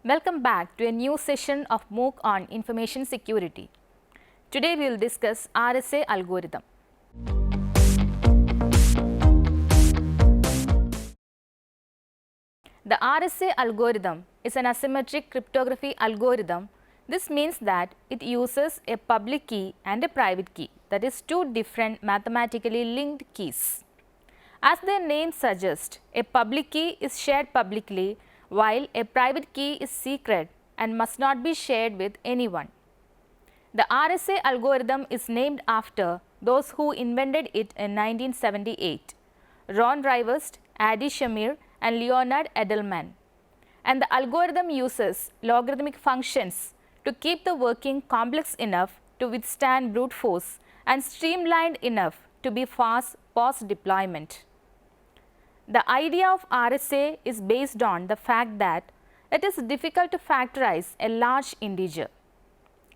Welcome back to a new session of MOOC on information security. Today we will discuss RSA algorithm. The RSA algorithm is an asymmetric cryptography algorithm. This means that it uses a public key and a private key, that is two different mathematically linked keys. As their name suggests, a public key is shared publicly while a private key is secret and must not be shared with anyone. The RSA algorithm is named after those who invented it in 1978, Ron Rivest, Adi Shamir and Leonard Edelman. And the algorithm uses logarithmic functions to keep the working complex enough to withstand brute force and streamlined enough to be fast post-deployment. The idea of RSA is based on the fact that it is difficult to factorize a large integer.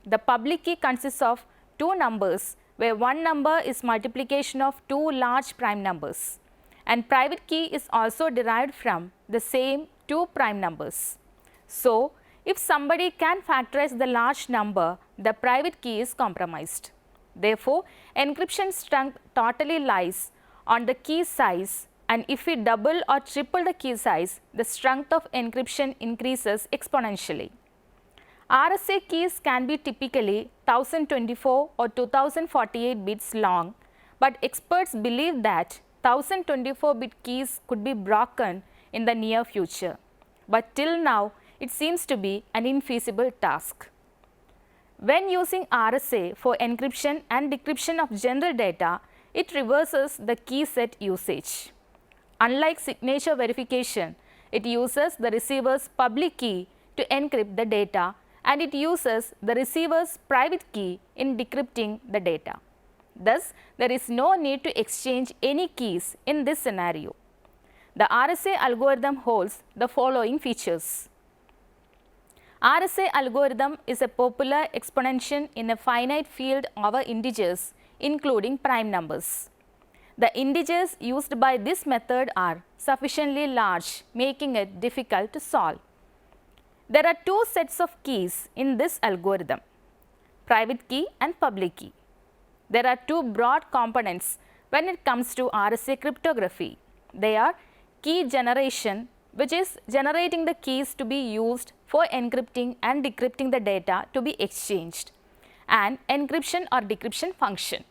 The public key consists of two numbers where one number is multiplication of two large prime numbers, and private key is also derived from the same two prime numbers. So, if somebody can factorize the large number, the private key is compromised. Therefore, encryption strength totally lies on the key size, and if we double or triple the key size, the strength of encryption increases exponentially. RSA keys can be typically 1024 or 2048 bits long, but experts believe that 1024-bit keys could be broken in the near future. But till now, it seems to be an infeasible task. When using RSA for encryption and decryption of general data, it reverses the key set usage. Unlike signature verification, it uses the receiver's public key to encrypt the data, and it uses the receiver's private key in decrypting the data. Thus, there is no need to exchange any keys in this scenario. The RSA algorithm holds the following features. RSA algorithm is a popular exponentiation in a finite field over integers, including prime numbers. The integers used by this method are sufficiently large, making it difficult to solve. There are two sets of keys in this algorithm, private key and public key. There are two broad components when it comes to RSA cryptography. They are key generation, which is generating the keys to be used for encrypting and decrypting the data to be exchanged, and encryption or decryption function,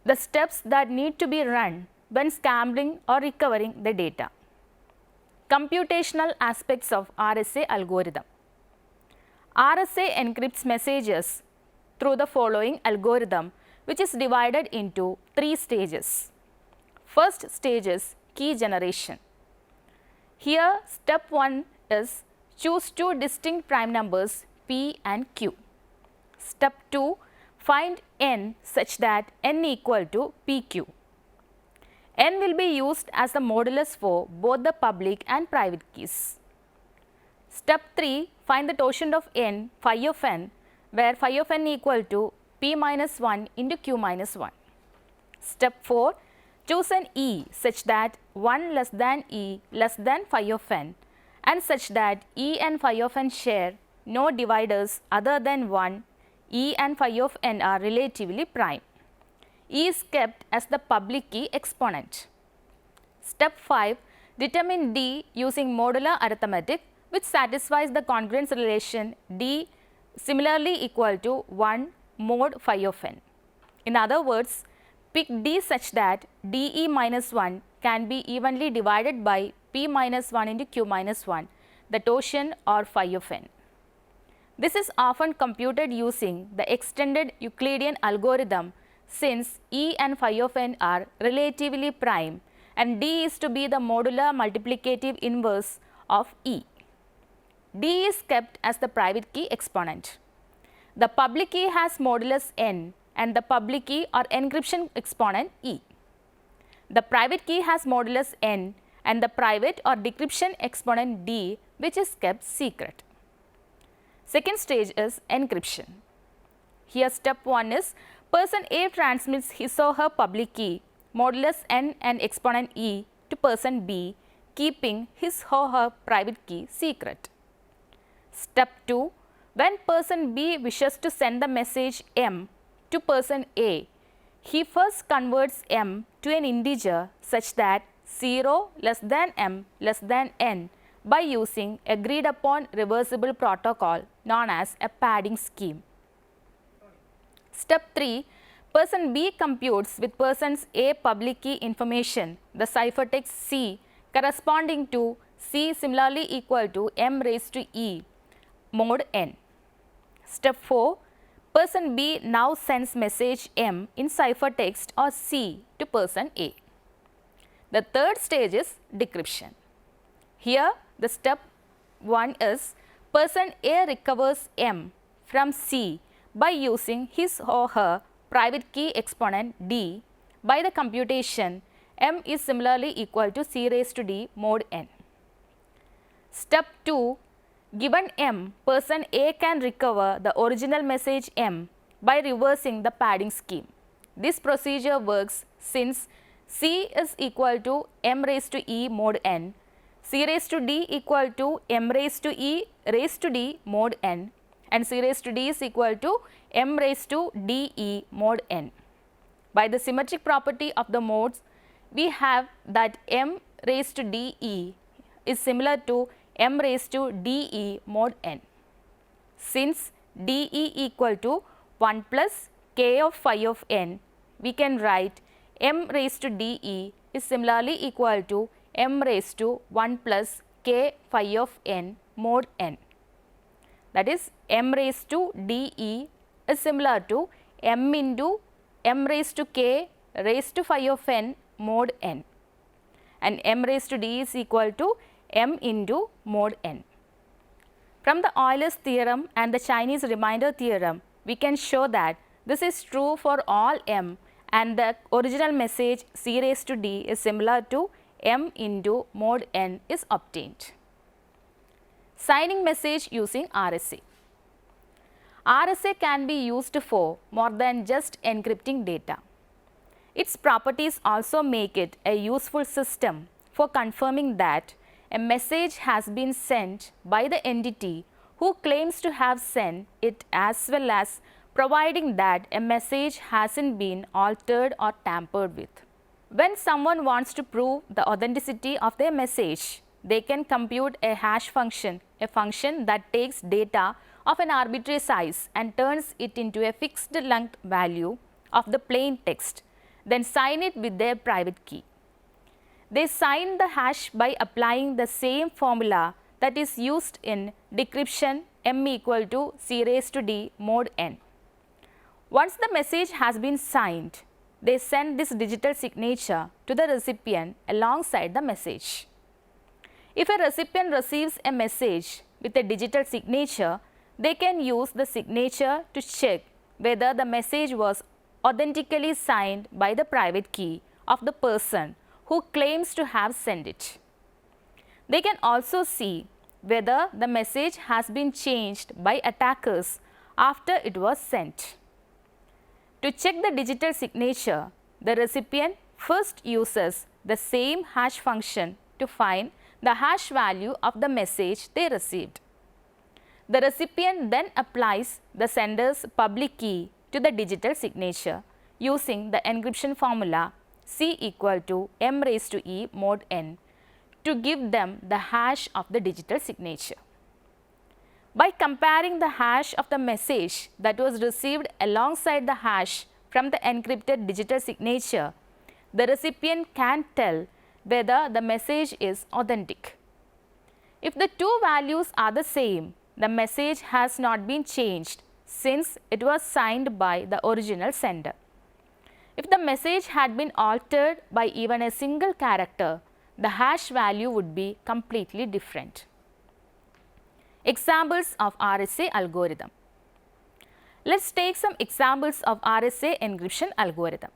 the steps that need to be run when scrambling or recovering the data. Computational aspects of RSA algorithm. RSA encrypts messages through the following algorithm, which is divided into three stages. First stage is key generation. Here, step 1 is choose two distinct prime numbers P and Q. Step 2, find n such that n equal to PQ. N will be used as the modulus for both the public and private keys. Step 3, find the totient of n, phi of n, where phi of n equal to P minus 1 into Q minus 1. Step 4, choose an E such that 1 less than E less than phi of n, and such that E and phi of n share no dividers other than 1. E and phi of n are relatively prime. E is kept as the public key exponent. Step 5, determine D using modular arithmetic, which satisfies the congruence relation D similarly equal to 1 mod phi of n. In other words, pick D such that DE minus 1 can be evenly divided by P minus 1 into Q minus 1, the totient or phi of n. This is often computed using the extended Euclidean algorithm, since E and phi of n are relatively prime and D is to be the modular multiplicative inverse of E. D is kept as the private key exponent. The public key has modulus n and the public key or encryption exponent E. The private key has modulus n and the private or decryption exponent D, which is kept secret. Second stage is encryption. Here step 1 is person A transmits his or her public key modulus n and exponent E to person B, keeping his or her private key secret. Step 2. When person B wishes to send the message M to person A, he first converts M to an integer such that 0 less than M less than N by using agreed upon reversible protocol known as a padding scheme. Step 3. Person B computes with person's A public key information the ciphertext C corresponding to C similarly equal to M raised to E mod N. Step 4. Person B now sends message M in ciphertext or C to person A. The third stage is decryption. Here the step 1 is person A recovers M from C by using his or her private key exponent D by the computation M is similarly equal to C raised to D mod N. Step 2. Given M, person A can recover the original message M by reversing the padding scheme. This procedure works since C is equal to M raised to E mod N, C raised to D equal to M raised to E raised to D mod N, and C raised to D is equal to M raised to D E mod N. By the symmetric property of the modes, we have that M raised to D E is similar to M raised to D E mod N. Since D E equal to 1 plus K of phi of N, we can write M raised to D E is similarly equal to M raised to 1 plus K phi of N mod N. That is, M raised to D E is similar to M into M raised to K raised to phi of N mod N, and M raised to D is equal to M into mod N. From the Euler's theorem and the Chinese remainder theorem, we can show that this is true for all M and the original message C raised to D is similar to M into mod N is obtained. Signing message using RSA. RSA can be used for more than just encrypting data. Its properties also make it a useful system for confirming that a message has been sent by the entity who claims to have sent it, as well as providing that a message hasn't been altered or tampered with. When someone wants to prove the authenticity of their message, they can compute a hash function, a function that takes data of an arbitrary size and turns it into a fixed length value of the plain text, then sign it with their private key. They sign the hash by applying the same formula that is used in decryption M equal to C raised to D mod N. Once the message has been signed, they send this digital signature to the recipient alongside the message. If a recipient receives a message with a digital signature, they can use the signature to check whether the message was authentically signed by the private key of the person who claims to have sent it. They can also see whether the message has been changed by attackers after it was sent. To check the digital signature, the recipient first uses the same hash function to find the hash value of the message they received. The recipient then applies the sender's public key to the digital signature using the encryption formula C equal to M raised to E mod N to give them the hash of the digital signature. By comparing the hash of the message that was received alongside the hash from the encrypted digital signature, the recipient can tell whether the message is authentic. If the two values are the same, the message has not been changed since it was signed by the original sender. If the message had been altered by even a single character, the hash value would be completely different. Examples of RSA algorithm. Let's take some examples of RSA encryption algorithm.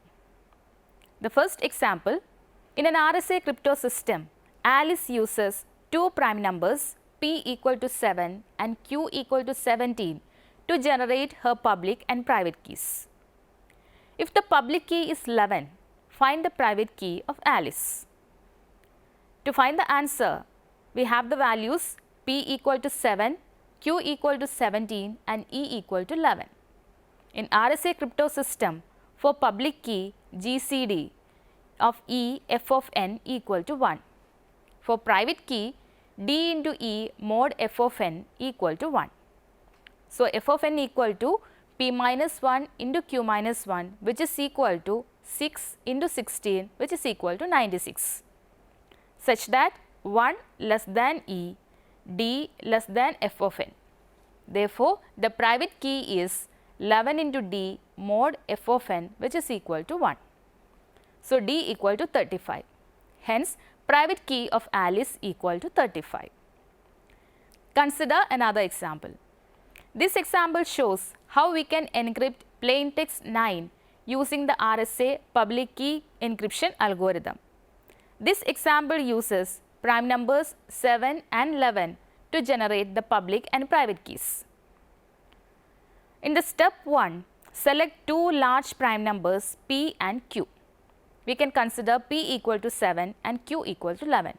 The first example, in an RSA crypto system, Alice uses two prime numbers P equal to 7 and Q equal to 17 to generate her public and private keys. If the public key is 11, find the private key of Alice. To find the answer, we have the values P equal to 7, Q equal to 17 and E equal to 11. In RSA crypto system, for public key GCD of E f of n equal to 1. For private key D into E mod f of n equal to 1. So, f of n equal to p minus 1 into q minus 1, which is equal to 6 into 16, which is equal to 96, such that 1 less than E, D less than f of n. Therefore, the private key is 11 into D mod f of n, which is equal to 1. So, D equal to 35. Hence, private key of Alice equal to 35. Consider another example. This example shows how we can encrypt plain text 9 using the RSA public key encryption algorithm. This example uses prime numbers 7 and 11 to generate the public and private keys. In the step 1, select two large prime numbers p and q. We can consider p equal to 7 and q equal to 11.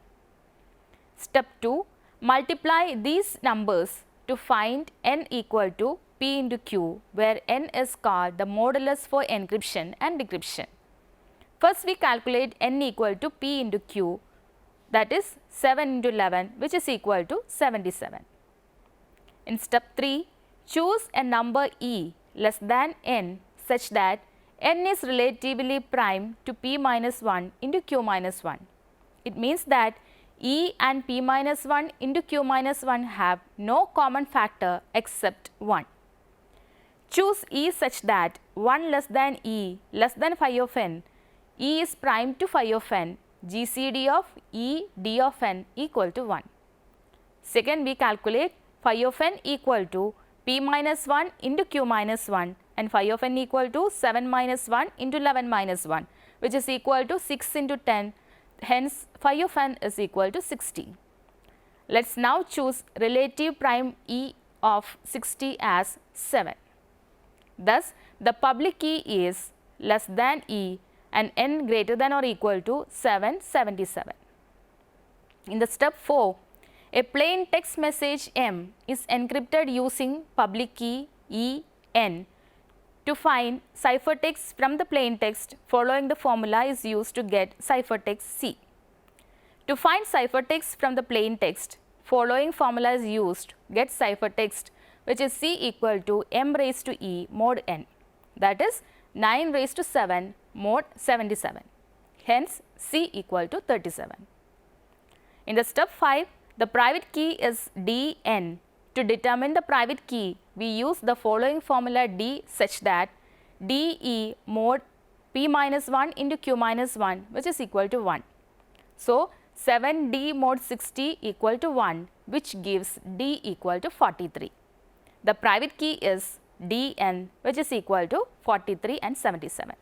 Step 2, multiply these numbers to find n equal to p into q, where n is called the modulus for encryption and decryption. First, we calculate n equal to p into q, that is 7 into 11, which is equal to 77. In step 3, choose a number e less than n such that n is relatively prime to p minus 1 into q minus 1. It means that E and p minus 1 into q minus 1 have no common factor except 1. Choose E such that 1 less than E less than phi of n, E is prime to phi of n, GCD of E d of n equal to 1. Second, we calculate phi of n equal to p minus 1 into q minus 1 and phi of n equal to 7 minus 1 into 11 minus 1, which is equal to 6 into 10. Hence, phi of n is equal to 60. Let us now choose relative prime E of 60 as 7. Thus, the public key is less than E and n greater than or equal to 777. In the step 4, a plain text message M is encrypted using public key E n. To find ciphertext from the plain text, following the formula is used to get ciphertext C. To find ciphertext from the plain text, following formula is used to get ciphertext, which is C equal to m raised to E mod n, that is 9 raised to 7 mod 77. Hence, C equal to 37. In the step 5, the private key is Dn. To determine the private key, we use the following formula D such that dE mod p minus 1 into q minus 1, which is equal to 1. So, 7D mod 60 equal to 1, which gives D equal to 43. The private key is Dn, which is equal to 43 and 77.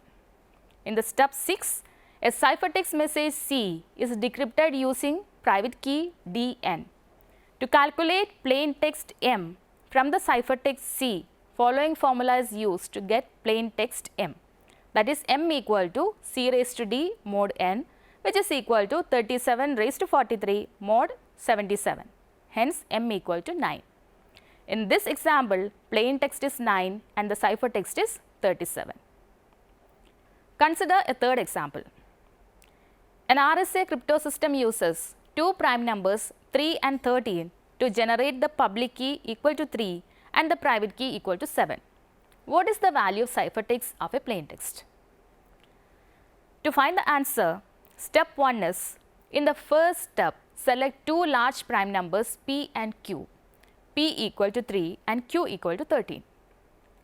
In the step 6, a ciphertext message C is decrypted using private key Dn. To calculate plain text M from the ciphertext C, following formula is used to get plain text M, that is M equal to C raised to D mod n, which is equal to 37 raised to 43 mod 77. Hence, M equal to 9. In this example, plain text is 9 and the ciphertext is 37. Consider a third example. An RSA crypto system uses two prime numbers 3 and 13 to generate the public key equal to 3 and the private key equal to 7. What is the value of ciphertext of a plain text? To find the answer, step 1 is, in the first step, select two large prime numbers p and q, p equal to 3 and q equal to 13.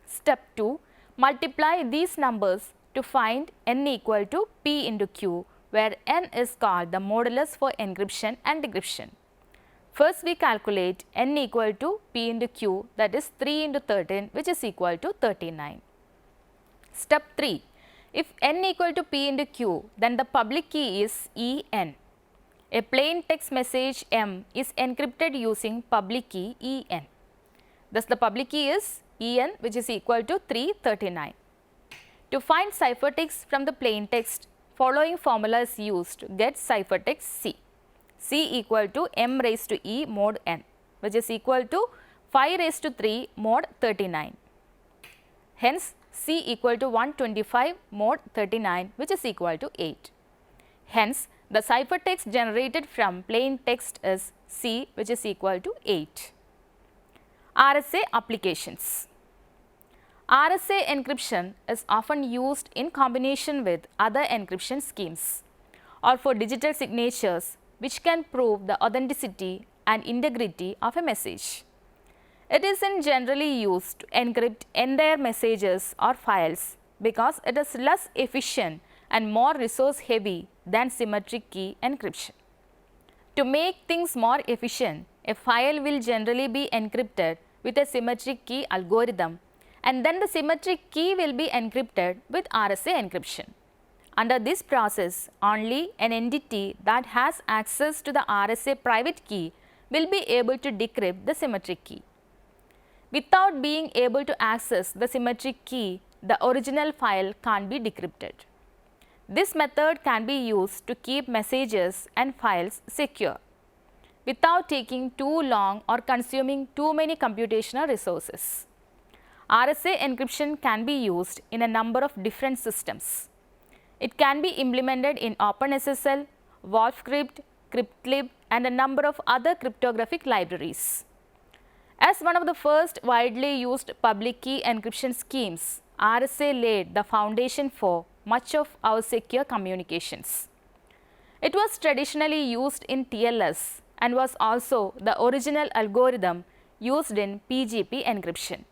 Step 2, multiply these numbers to find n equal to p into q, where n is called the modulus for encryption and decryption. First, we calculate n equal to p into q, that is 3 into 13, which is equal to 39. Step 3, if n equal to p into q, then the public key is en. A plain text message M is encrypted using public key En. Thus, the public key is En, which is equal to 339. To find ciphertext from the plain text, following formula is used to get ciphertext C. C equal to m raised to E mod n, which is equal to 5 raised to 3 mod 39. Hence, C equal to 125 mod 39, which is equal to 8. Hence, the ciphertext generated from plain text is C, which is equal to 8. RSA applications. RSA encryption is often used in combination with other encryption schemes or for digital signatures which can prove the authenticity and integrity of a message. It isn't generally used to encrypt entire messages or files because it is less efficient and more resource heavy than symmetric key encryption. To make things more efficient, a file will generally be encrypted with a symmetric key algorithm, and then the symmetric key will be encrypted with RSA encryption. Under this process, only an entity that has access to the RSA private key will be able to decrypt the symmetric key. Without being able to access the symmetric key, the original file can't be decrypted. This method can be used to keep messages and files secure without taking too long or consuming too many computational resources. RSA encryption can be used in a number of different systems. It can be implemented in OpenSSL, Wolfcrypt, CryptLib, and a number of other cryptographic libraries. As one of the first widely used public key encryption schemes, RSA laid the foundation for much of our secure communications. It was traditionally used in TLS and was also the original algorithm used in PGP encryption.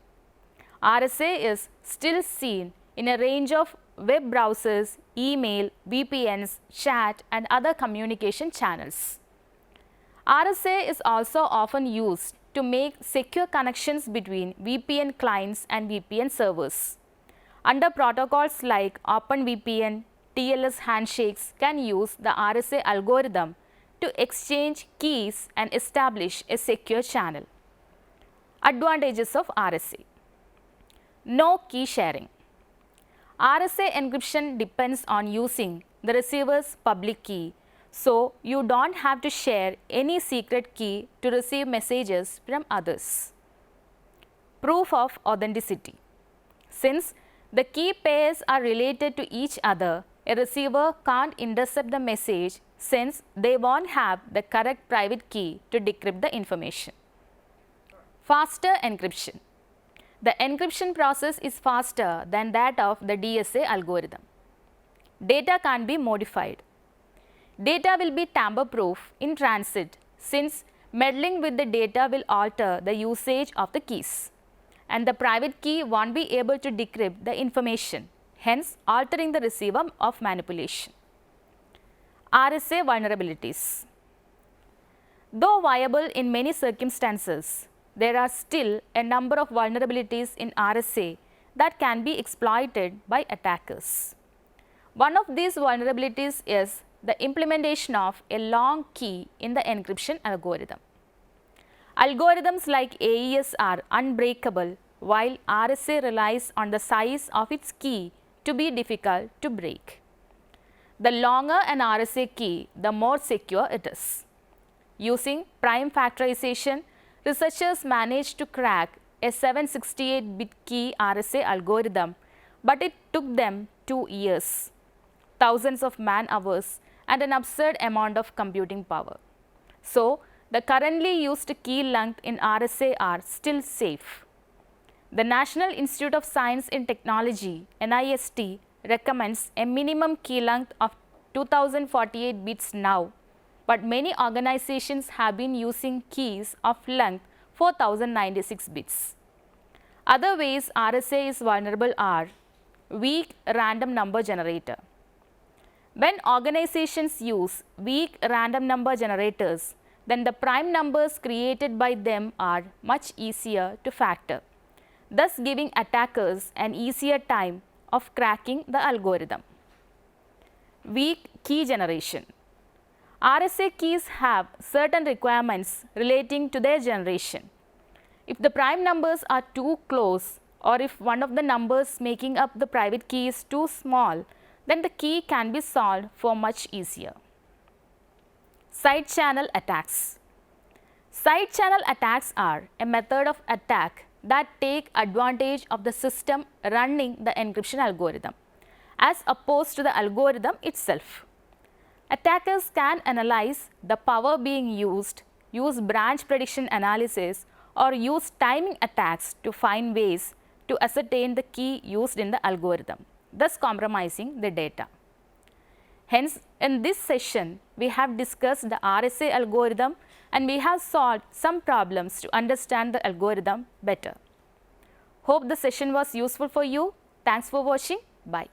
RSA is still seen in a range of web browsers, email, VPNs, chat, and other communication channels. RSA is also often used to make secure connections between VPN clients and VPN servers. Under protocols like OpenVPN, TLS handshakes can use the RSA algorithm to exchange keys and establish a secure channel. Advantages of RSA. No key sharing. RSA encryption depends on using the receiver's public key, so you don't have to share any secret key to receive messages from others. Proof of authenticity. Since the key pairs are related to each other, a receiver can't intercept the message since they won't have the correct private key to decrypt the information. Faster encryption. The encryption process is faster than that of the DSA algorithm. Data can't be modified. Data will be tamper-proof in transit since meddling with the data will alter the usage of the keys, and the private key won't be able to decrypt the information, hence altering the receiver of manipulation. RSA vulnerabilities. Though viable in many circumstances, there are still a number of vulnerabilities in RSA that can be exploited by attackers. One of these vulnerabilities is the implementation of a long key in the encryption algorithm. Algorithms like AES are unbreakable, while RSA relies on the size of its key to be difficult to break. The longer an RSA key, the more secure it is. Using prime factorization, researchers managed to crack a 768-bit key RSA algorithm, but it took them 2 years, thousands of man-hours, and an absurd amount of computing power. So, the currently used key length in RSA are still safe. The National Institute of Science and Technology (NIST) recommends a minimum key length of 2048 bits now, but many organizations have been using keys of length 4096 bits. Other ways RSA is vulnerable are weak random number generator. When organizations use weak random number generators, then the prime numbers created by them are much easier to factor, thus giving attackers an easier time of cracking the algorithm. Weak key generation. RSA keys have certain requirements relating to their generation. If the prime numbers are too close, or if one of the numbers making up the private key is too small, then the key can be solved for much easier. Side channel attacks. Side channel attacks are a method of attack that take advantage of the system running the encryption algorithm as opposed to the algorithm itself. Attackers can analyze the power being used, use branch prediction analysis, or use timing attacks to find ways to ascertain the key used in the algorithm, thus compromising the data. Hence, in this session, we have discussed the RSA algorithm and we have solved some problems to understand the algorithm better. Hope the session was useful for you. Thanks for watching. Bye.